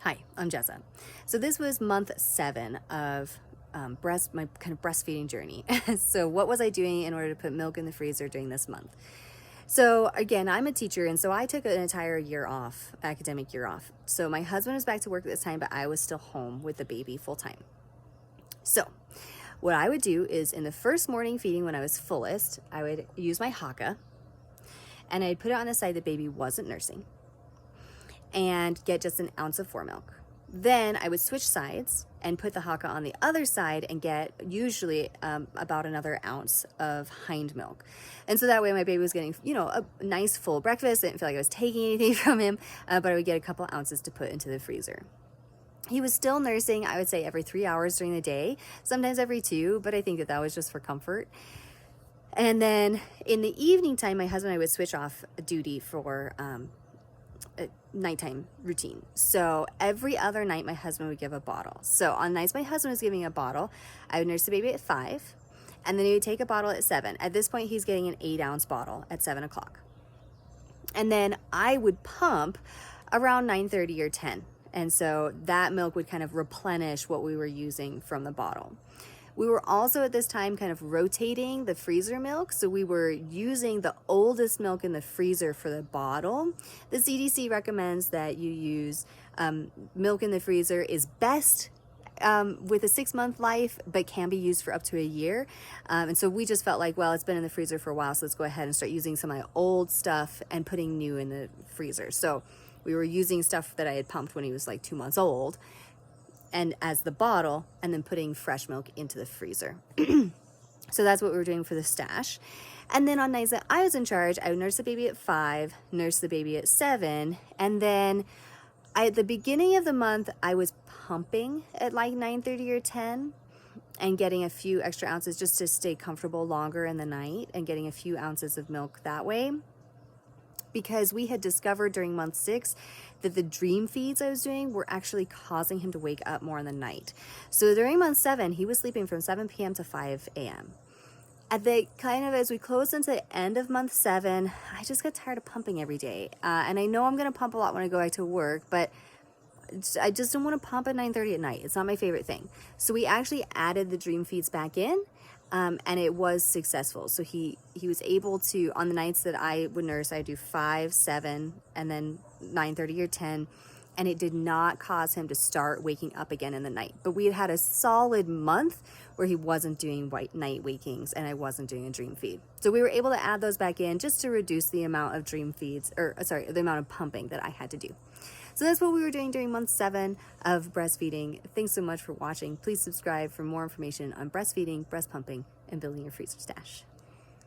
Hi, I'm Jessa. So this was month 7 of my kind of breastfeeding journey. So what was I doing in order to put milk in the freezer during this month? So again, I'm a teacher, and so I took an entire year off, academic year off. So my husband was back to work at this time, but I was still home with the baby full time. So what I would do is in the first morning feeding when I was fullest, I would use my haka and I'd put it on the side the baby wasn't nursing and get just an ounce of fore milk. Then I would switch sides and put the haka on the other side and get usually about another ounce of hind milk. And so that way my baby was getting, a nice full breakfast. I didn't feel like I was taking anything from him, but I would get a couple ounces to put into the freezer. He was still nursing, I would say, every 3 hours during the day, sometimes every 2, but I think that was just for comfort. And then in the evening time, my husband and I would switch off duty for a nighttime routine. So every other night, my husband would give a bottle. So on nights my husband was giving a bottle, I would nurse the baby at 5, and then he would take a bottle at 7. At this point, he's getting an 8-ounce bottle at 7 o'clock. And then I would pump around 9:30 or 10. And so that milk would kind of replenish what we were using from the bottle. We were also at this time kind of rotating the freezer milk. So we were using the oldest milk in the freezer for the bottle. The CDC recommends that you use milk in the freezer is best with a 6-month life, but can be used for up to a year. And so we just felt like, well, it's been in the freezer for a while, so let's go ahead and start using some of my old stuff and putting new in the freezer. So we were using stuff that I had pumped when he was like 2 months old and as the bottle, and then putting fresh milk into the freezer. So that's what we were doing for the stash. And then on nights that I was in charge, I would nurse the baby at 5, nurse the baby at 7, and then at the beginning of the month, I was pumping at like 9:30 or 10 and getting a few extra ounces just to stay comfortable longer in the night and getting a few ounces of milk that way. Because we had discovered during month 6 that the dream feeds I was doing were actually causing him to wake up more in the night. So during month 7, he was sleeping from 7 p.m. to 5 a.m. As we closed into the end of month 7, I just got tired of pumping every day. And I know I'm going to pump a lot when I go back to work, but I just don't want to pump at 9:30 at night. It's not my favorite thing. So we actually added the dream feeds back in. And it was successful. So he was able to, on the nights that I would nurse, I'd do 5, 7, and then 9:30 or 10. And it did not cause him to start waking up again in the night. But we had had a solid month where he wasn't doing night wakings and I wasn't doing a dream feed. So we were able to add those back in just to reduce the amount of the amount of pumping that I had to do. So that's what we were doing during month 7 of breastfeeding. Thanks so much for watching. Please subscribe for more information on breastfeeding, breast pumping, and building your freezer stash.